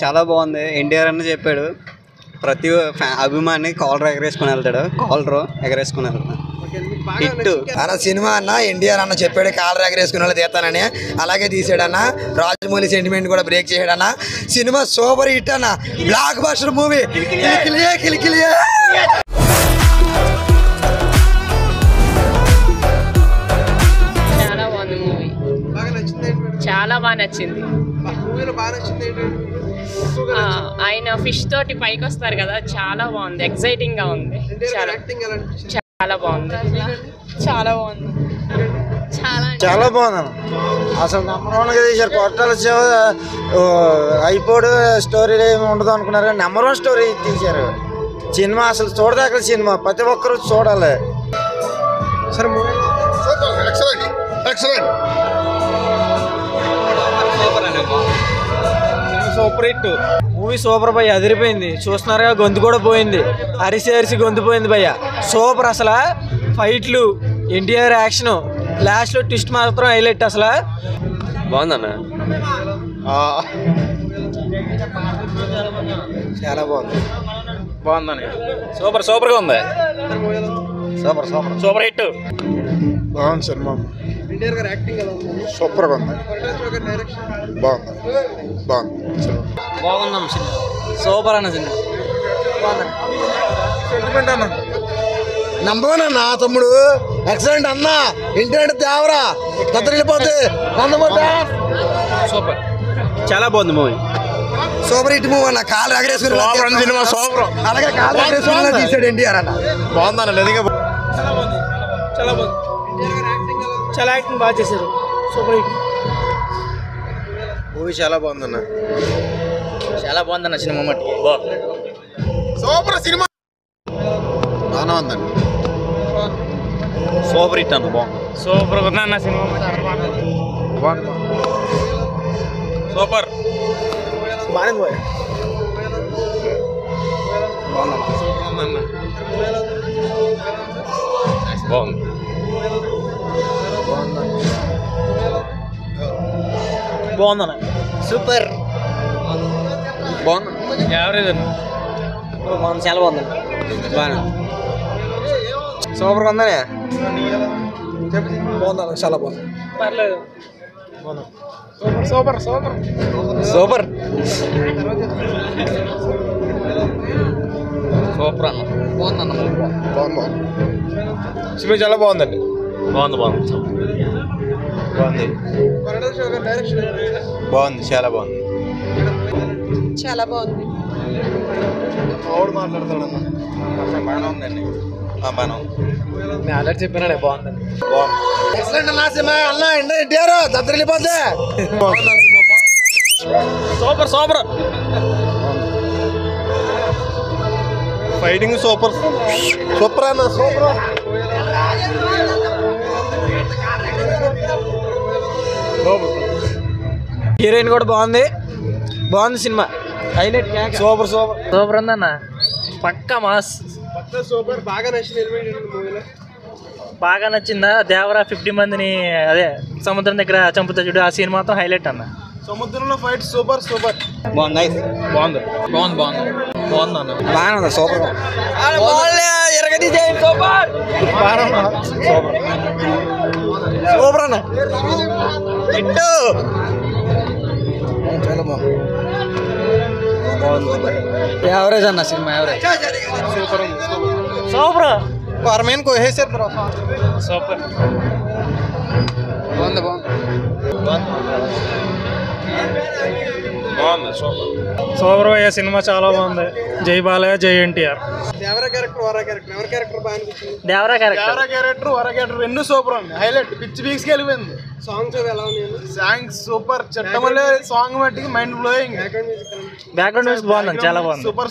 చాలా బాగుంది. ఎన్టీఆర్ అని చెప్పాడు, ప్రతి అభిమాని కాలర్ ఎగరేసుకుని వెళ్తాడు, కాలర్ ఎగరేసుకుని వెళ్తాడు. అన్న సినిమా అన్న ఎన్టీఆర్ అన్న చెప్పాడు కాలర్ ఎగరేసుకుని వాళ్ళు తీస్తానని, అలాగే తీసాడన్న. రాజమౌళి సెంటిమెంట్ కూడా బ్రేక్ చేయడన్న. సినిమా సూపర్ హిట్ అన్న, బ్లాక్ బస్టర్ మూవీ. కిలికిలియే చాలా బాగా నచ్చింది. ఆయన ఫిష్ తోటి పైకి వస్తారు కదా, చాలా బాగుంది, ఎక్సైటింగ్ గా ఉంది. చాలా బాగుంది, చాలా బాగుంది, చాలా బాగుంది. అసలు నెంబర్ వన్ గా తీశారు. కొట్టాల అయిపోడు స్టోరీ ఏమి ఉండదు అనుకున్నారు, నెంబర్ వన్ స్టోరీ తీశారు. సినిమా అసలు చూడదాక సినిమా ప్రతి ఒక్కరు చూడాలి. సూపర్ హిట్ మూవీ, సూపర్ భయ్య, అదిరిపోయింది. చూస్తున్నారుగా, గొంతు కూడా పోయింది, అరిసి గొంతు పోయింది భయ్య. సూపర్ అసలు. ఫైట్లు, ఎన్టీఆర్ యాక్షన్, లాస్ట్ లో ట్విస్ట్ మాత్రం హైలైట్. అసలు బాగుందన్న, చాలా బాగుంది. బాగుందని సూపర్ గా ఉంది. Super hit. బాగుంది సినిమా, సూపర్ గా ఉంది. బాగుందన్న సినిమా, సూపర్ అన్న సినిమా. నంబర్ వన్ అన్న తమ్ముడు, ఎక్సలెంట్ అన్న. ఇంటి దేవరా వెళ్ళిపోతే సూపర్, చాలా బాగుంది మూవీ. సూపర్ హిట్ మూవీ అన్న. కాలు ఎగరేసుకుని సినిమా సూపర్, అలాగే కాలు ఎగరేసుకుని తీసాడు ఎన్టీఆర్ అన్న. బాగుందన్న. నిజంగా చాలా బాగుంది, చాలా యాక్టింగ్ బాగా చేశారు. సూపర్ హిట్ మూవీ, చాలా బాగుందన్న. చాలా బాగుందన్న సినిమా మట్టి. సూపర్ సినిమా, బాగానే ఉందండి. సూపర్ హిట్ అన్న, బాగుంది. సూపర్ ఉందన్న సినిమా, సూపర్ బాగానే పోయా. బాగుంది. బాగుందన్న, సూపర్ బాగుంది. యావరేజ్ అన్న, బాగుంది, చాలా బాగుందండి. బాగా సూపర్ గా ఉందనే. బాగుందన్న, చాలా బాగుంది. పర్లేదు. సూపర్ సూపర్ అన్న, బాగుందన్న. సినిమా చాలా బాగుందండి. బాగుంది, చాలా బాగుంది. చాలా బాగుంది. మాట్లాడతాడన్న, బాగానే ఉందండి. బాగానే ఉంది. నేను ఆల్రెడీ చెప్పానండి, బాగుందండి. ఎక్సలెంట్ అన్న సినిమా అన్న. ఎన్టీఆర్ వెళ్ళిపోతే సూపర్ ఫైటింగ్ సూపర్ అన్న, సూపర్. హీరోయిన్ కూడా బాగుంది సినిమా, హైలైట్. సూపర్ ఉందన్న, పక్కా మాస్. సూపర్ బాగా నచ్చిందా? దేవరా 50 మందిని అదే సముద్రం దగ్గర చంపుతా చూడు, ఆ సీన్ మాత్రం హైలైట్ అన్న. సముద్రంలో ఫైట్ సూపర్ బాగుంది అన్న, బాగానే ఉంది. సూపర్ సూపర్ అన్న. చాలా బాగుంది. యావరేజ్ అన్న సినిమా, యావరేజ్. సూపర్ పర్మేన్ కోసేసారు. సూపర్ బాగుంది. సూపర్ అయ్యే సినిమా, చాలా బాగుంది. జై బాలయ్య, జై ఎన్టీఆర్. దేవరా క్యారెక్టర్, వరా క్యారెక్టర్ బాగా అనిపించింది. దేవరా క్యారెక్టర్, వరా క్యారెక్టర్ రెండు సూపర్ ఉంది. హైలైట్ పిచ్ వీక్స్ వెళ్ళిపోయింది. సాంగ్స్ ఎలా ఉన్నాయి? Songs super. చట్టమల్లే సాంగ్ మట్టికి మైండ్ బ్లోయింగ్. బ్యాక్గ్రౌండ్ మ్యూజిక్ బాగుంది, చాలా బాగుంది. సూపర్